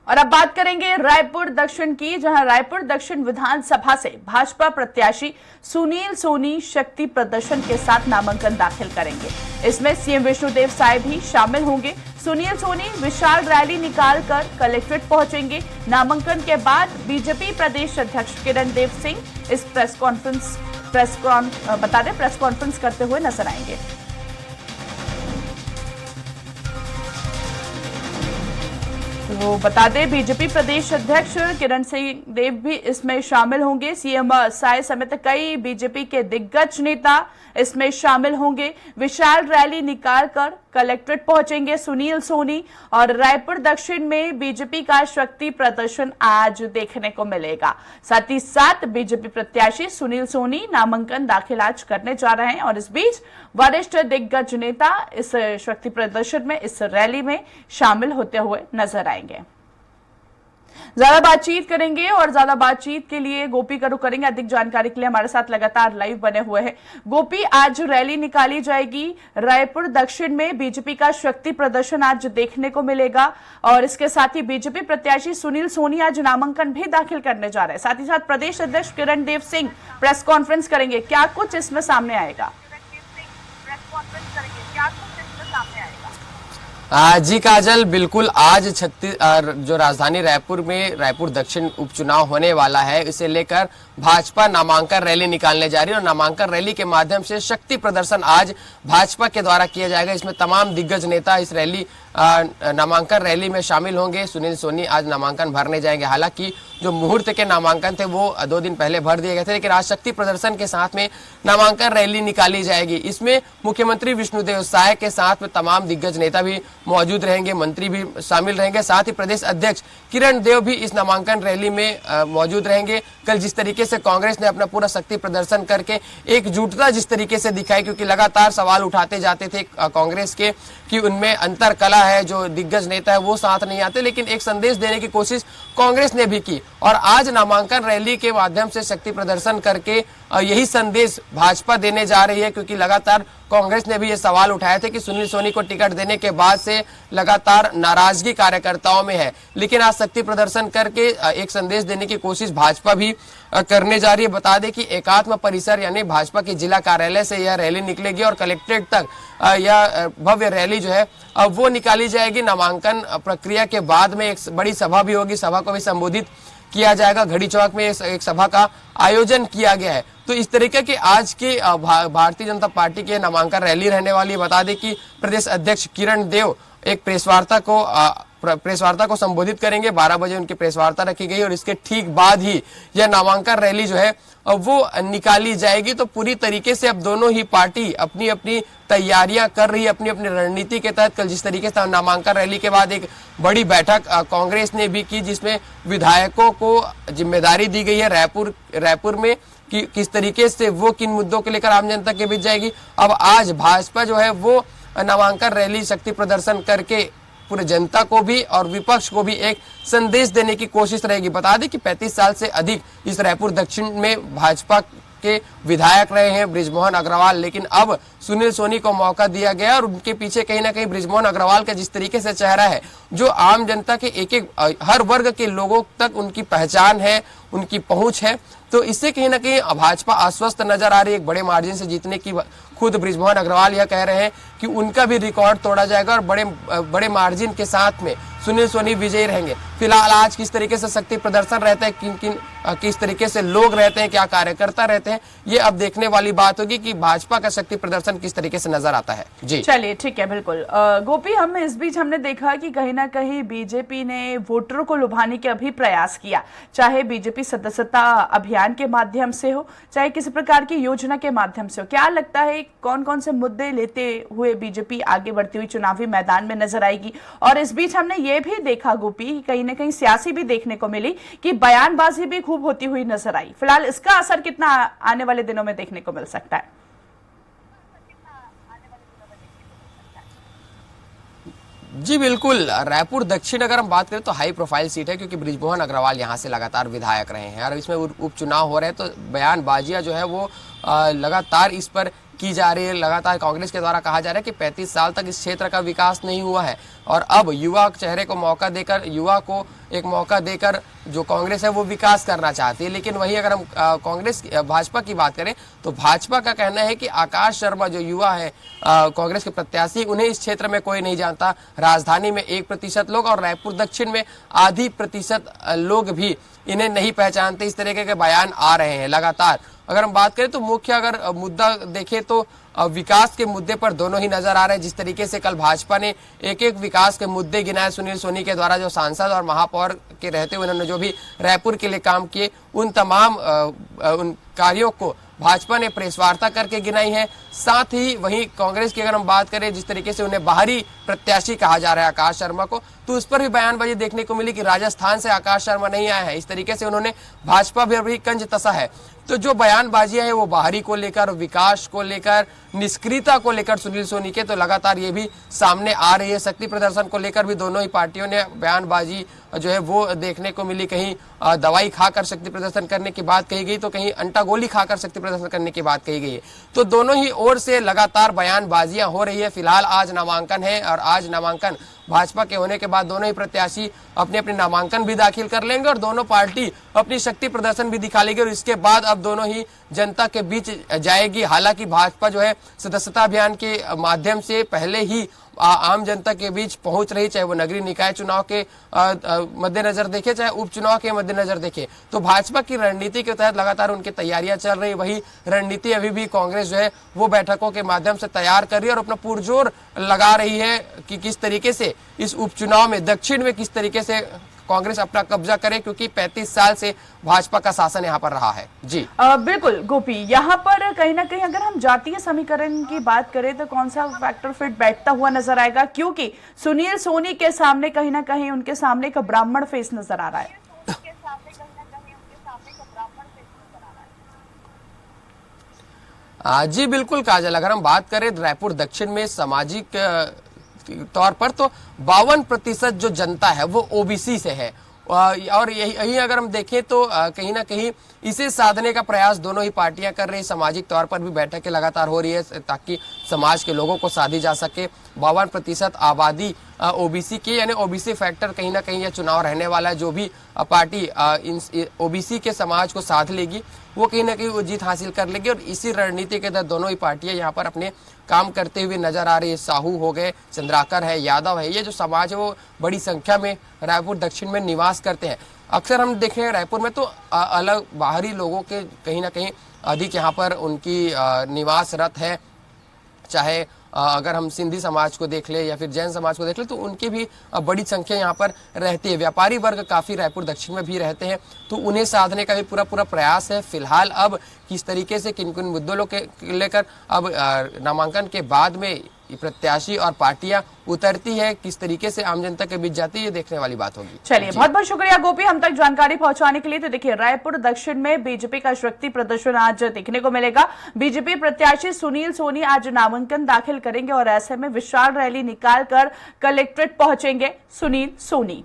और अब बात करेंगे रायपुर दक्षिण की, जहां रायपुर दक्षिण विधानसभा से भाजपा प्रत्याशी सुनील सोनी शक्ति प्रदर्शन के साथ नामांकन दाखिल करेंगे। इसमें सीएम विष्णुदेव साय भी शामिल होंगे। सुनील सोनी विशाल रैली निकालकर कलेक्ट्रेट पहुंचेंगे। नामांकन के बाद बीजेपी प्रदेश अध्यक्ष किरण देव सिंह इस प्रेस कॉन्फ्रेंस करते हुए नजर आएंगे। तो बता दें, बीजेपी प्रदेश अध्यक्ष किरण सिंह देव भी इसमें शामिल होंगे। सीएम साय समेत कई बीजेपी के दिग्गज नेता इसमें शामिल होंगे। विशाल रैली निकालकर कलेक्ट्रेट पहुंचेंगे सुनील सोनी और रायपुर दक्षिण में बीजेपी का शक्ति प्रदर्शन आज देखने को मिलेगा। साथ ही साथ बीजेपी प्रत्याशी सुनील सोनी नामांकन दाखिल आज करने जा रहे हैं और इस बीच वरिष्ठ दिग्गज नेता इस शक्ति प्रदर्शन में, इस रैली में शामिल होते हुए नजर आएंगे। ज्यादा बातचीत करेंगे और ज्यादा बातचीत के लिए गोपी का रुख करेंगे। अधिक जानकारी के लिए हमारे साथ लगातार लाइव बने हुए हैं गोपी। आज रैली निकाली जाएगी रायपुर दक्षिण में, बीजेपी का शक्ति प्रदर्शन आज देखने को मिलेगा और इसके साथ ही बीजेपी प्रत्याशी सुनील सोनी आज नामांकन भी दाखिल करने जा रहे हैं। साथ ही साथ प्रदेश अध्यक्ष किरण देव सिंह प्रेस कॉन्फ्रेंस करेंगे। क्या कुछ इसमें सामने आएगा? जी काजल, बिल्कुल आज जो राजधानी रायपुर में रायपुर दक्षिण उपचुनाव होने वाला है, इसे लेकर भाजपा नामांकन रैली निकालने जा रही है और नामांकन रैली के माध्यम से शक्ति प्रदर्शन आज भाजपा के द्वारा किया जाएगा। इसमें तमाम दिग्गज नेता इस नामांकन रैली में शामिल होंगे। सुनील सोनी आज नामांकन भरने जाएंगे। हालांकि जो मुहूर्त के नामांकन थे वो 2 दिन पहले भर दिए गए थे, लेकिन आज शक्ति प्रदर्शन के साथ में नामांकन रैली निकाली जाएगी। इसमें मुख्यमंत्री विष्णुदेव साय के साथ में तमाम दिग्गज नेता भी मौजूद रहेंगे, मंत्री भी शामिल रहेंगे। साथ ही प्रदेश अध्यक्ष किरण देव भी इस नामांकन रैली में मौजूद रहेंगे। कल जिस तरीके से कांग्रेस ने अपना पूरा शक्ति प्रदर्शन करके एकजुटता जिस तरीके से दिखाई, क्योंकि लगातार सवाल उठाते जाते थे कांग्रेस के कि उनमें अंतर कला है, जो दिग्गज नेता है वो साथ नहीं आते, लेकिन एक संदेश देने की कोशिश कांग्रेस ने भी की और आज नामांकन रैली के माध्यम से शक्ति प्रदर्शन करके यही संदेश भाजपा देने जा रही है। क्योंकि लगातार कांग्रेस ने भी ये सवाल उठाए थे कि सुनील सोनी को टिकट देने के बाद से लगातार नाराजगी कार्यकर्ताओं में है, लेकिन आज शक्ति प्रदर्शन करके एक संदेश देने की कोशिश भाजपा भी करने जा रही है। बता दें कि एकात्म परिसर यानी भाजपा के जिला कार्यालय से यह रैली निकलेगी और कलेक्ट्रेट तक यह भव्य रैली जो है वो निकाली जाएगी। नामांकन प्रक्रिया के बाद में एक बड़ी सभा भी होगी, सभा को भी संबोधित किया जाएगा। घड़ी चौक में एक सभा का आयोजन किया गया है। तो इस तरीके के आज के भारतीय जनता पार्टी के नामांकन रैली रहने वाली है। बता दें कि प्रदेश अध्यक्ष किरण देव एक प्रेस वार्ता को संबोधित करेंगे। 12 बजे उनकी प्रेस वार्ता रखी गई और इसके ठीक बाद ही यह नामांकन रैली जो है वो निकाली जाएगी। तो पूरी तरीके से अब दोनों ही पार्टी अपनी अपनी तैयारियां कर रही है, अपनी अपनी रणनीति के तहत। कल जिस तरीके से नामांकन रैली के बाद एक बड़ी बैठक कांग्रेस ने भी की, जिसमें विधायकों को जिम्मेदारी दी गई है रायपुर में कि किस तरीके से वो किन मुद्दों को लेकर आम जनता के बीच जाएगी। अब आज भाजपा जो है वो नामांकन रैली शक्ति प्रदर्शन करके पूरे जनता को भी और विपक्ष को भी एक संदेश देने की कोशिश रहेगी। बता दें कि 35 साल से अधिक इस रायपुर दक्षिण में भाजपा के विधायक रहे हैं बृजमोहन अग्रवाल, लेकिन अब सुनील सोनी को मौका दिया गया और उनके पीछे कहीं ना कहीं बृजमोहन अग्रवाल का जिस तरीके से चेहरा है, जो आम जनता के एक हर वर्ग के लोगों तक उनकी पहचान है, उनकी पहुंच है, तो इससे कहीं ना कहीं भाजपा आश्वस्त नजर आ रही है। एक बड़े मार्जिन से जीतने की खुद बृजमोहन अग्रवाल यह कह रहे हैं कि उनका भी रिकॉर्ड तोड़ा जाएगा और बड़े मार्जिन के साथ में सुनील सोनी विजयी रहेंगे। फिलहाल आज किस तरीके से शक्ति प्रदर्शन रहता है, किस तरीके से लोग रहते हैं, क्या कार्यकर्ता रहते हैं, ये अब देखने वाली बात होगी कि भाजपा का शक्ति प्रदर्शन किस तरीके से नजर आता है। जी चलिए ठीक है, बिल्कुल गोपी। इस बीच हमने देखा कि कहीं ना कहीं बीजेपी ने वोटरों को लुभाने के अभी प्रयास किया, चाहे बीजेपी सदस्यता अभियान के माध्यम से हो, चाहे किसी प्रकार की योजना के माध्यम से हो। क्या लगता है कौन कौन से मुद्दे लेते हुए बीजेपी आगे बढ़ती हुई चुनावी मैदान में नजर आएगी? और इस बीच हमने ये भी देखा गोपी, कहीं ना कहीं सियासी भी देखने को मिली कि बयानबाजी भी खूब होती हुई नजर आई। फिलहाल इसका असर कितना आने वाले दिनों में देखने को मिल सकता है? जी बिल्कुल, रायपुर दक्षिण अगर हम बात करें तो हाई प्रोफाइल सीट है, क्योंकि बृजमोहन अग्रवाल यहाँ से लगातार विधायक रहे हैं और इसमें उपचुनाव हो रहे हैं, तो बयानबाजियां जो है वो लगातार इस पर की जा रही है। लगातार कांग्रेस के द्वारा कहा जा रहा है कि 35 साल तक इस क्षेत्र का विकास नहीं हुआ है और अब युवा चेहरे को मौका देकर, युवा को एक मौका देकर जो कांग्रेस है वो विकास करना चाहती है। लेकिन वही अगर हम भाजपा की बात करें तो भाजपा का कहना है कि आकाश शर्मा जो युवा है कांग्रेस के प्रत्याशी, उन्हें इस क्षेत्र में कोई नहीं जानता। राजधानी में 1% लोग और रायपुर दक्षिण में आधी प्रतिशत लोग भी इन्हें नहीं पहचानते। इस तरीके के बयान आ रहे हैं लगातार। अगर हम बात करें तो मुख्य अगर मुद्दा देखें तो विकास के मुद्दे पर दोनों ही नजर आ रहे हैं। जिस तरीके से कल भाजपा ने एक एक विकास के मुद्दे गिनाए, सुनील सोनी के द्वारा जो सांसद और महापौर के रहते हुए उन्होंने जो भी रायपुर के लिए काम किए, उन तमाम उन कार्यों को भाजपा ने प्रेस वार्ता करके गिनाई है। साथ ही वहीं कांग्रेस की अगर हम बात करें, जिस तरीके से उन्हें बाहरी प्रत्याशी कहा जा रहा है आकाश शर्मा को, तो उस पर भी बयानबाजी देखने को मिली कि राजस्थान से आकाश शर्मा नहीं आया है। इस तरीके से उन्होंने भाजपा भी अभी कंज तसा है। तो जो बयानबाजियां है वो बाहरी को लेकर, विकास को लेकर, निष्क्रियता को लेकर सुनील सोनी के, तो लगातार ये भी सामने आ रही है। शक्ति प्रदर्शन को लेकर भी दोनों ही पार्टियों ने बयानबाजी जो है वो देखने को मिली। कहीं दवाई खाकर शक्ति प्रदर्शन करने की बात कही गई तो कहीं अंटा गोली खाकर शक्ति प्रदर्शन करने की बात कही गई है। तो दोनों ही ओर से लगातार बयानबाजियां हो रही है। फिलहाल आज नामांकन है और आज नामांकन भाजपा के होने के बाद दोनों ही प्रत्याशी अपने अपने नामांकन भी दाखिल कर लेंगे और दोनों पार्टी अपनी शक्ति प्रदर्शन भी दिखा लेगी और इसके बाद अब दोनों ही जनता के बीच जाएगी। हालांकि भाजपा जो है सदस्यता अभियान के माध्यम से पहले ही आम जनता के बीच पहुंच रही, चाहे वो नगरीय निकाय चुनाव के मद्देनजर देखे, चाहे उपचुनाव के मद्देनजर देखे। तो भाजपा की रणनीति के तहत लगातार उनकी तैयारियां चल रही। वही रणनीति अभी भी कांग्रेस जो है वो बैठकों के माध्यम से तैयार कर रही है और अपना पुरजोर लगा रही है कि किस तरीके से इस उपचुनाव में दक्षिण में किस तरीके से कांग्रेस अपना कब्जा करे, क्योंकि 35 साल से भाजपा का शासन यहाँ पर रहा है। जी बिल्कुल गोपी, यहाँ पर कहीं ना कहीं अगर हम जातीय समीकरण की बात करें तो कौन सा फैक्टर फिट बैठता हुआ नजर आएगा, क्योंकि सुनील सोनी के सामने कहीं ना कहीं उनके सामने का ब्राह्मण फेस नजर आ रहा है। जी बिल्कुल काजल, अगर हम बात करें रायपुर दक्षिण में सामाजिक तौर पर तो 52% जो जनता है वो ओबीसी से है और यही अगर हम देखें तो कहीं ना कहीं इसे साधने का प्रयास दोनों ही पार्टियां कर रही है। सामाजिक तौर पर भी बैठकें लगातार हो रही है ताकि समाज के लोगों को साधी जा सके। 52% आबादी ओबीसी की, यानी ओबीसी फैक्टर कहीं ना कहीं यह चुनाव रहने वाला है। जो भी पार्टी ओबीसी के समाज को साध लेगी वो कहीं ना कहीं वो जीत हासिल कर लेगी और इसी रणनीति के तहत दोनों ही पार्टियां यहाँ पर अपने काम करते हुए नजर आ रही है। साहू हो गए, चंद्राकर है, यादव है, ये जो समाज है वो बड़ी संख्या में रायपुर दक्षिण में निवास करते हैं। अक्सर हम देख रहे हैं रायपुर में तो अलग बाहरी लोगों के कहीं ना कहीं अधिक यहाँ पर उनकी निवासरत है। चाहे अगर हम सिंधी समाज को देख ले या फिर जैन समाज को देख ले तो उनकी भी बड़ी संख्या यहाँ पर रहती है। व्यापारी वर्ग काफी रायपुर दक्षिण में भी रहते हैं तो उन्हें साधने का भी पूरा प्रयास है। फिलहाल अब किस तरीके से किन किन मुद्दों के लेकर अब नामांकन के बाद में प्रत्याशी और पार्टियां उतरती है, किस तरीके से आम जनता के बीच जाती है, ये देखने वाली बात होगी। चलिए, बहुत बहुत शुक्रिया गोपी हम तक जानकारी पहुंचाने के लिए। तो देखिए, रायपुर दक्षिण में बीजेपी का शक्ति प्रदर्शन आज देखने को मिलेगा। बीजेपी प्रत्याशी सुनील सोनी आज नामांकन दाखिल करेंगे और ऐसे में विशाल रैली निकालकर कलेक्ट्रेट पहुंचेंगे सुनील सोनी।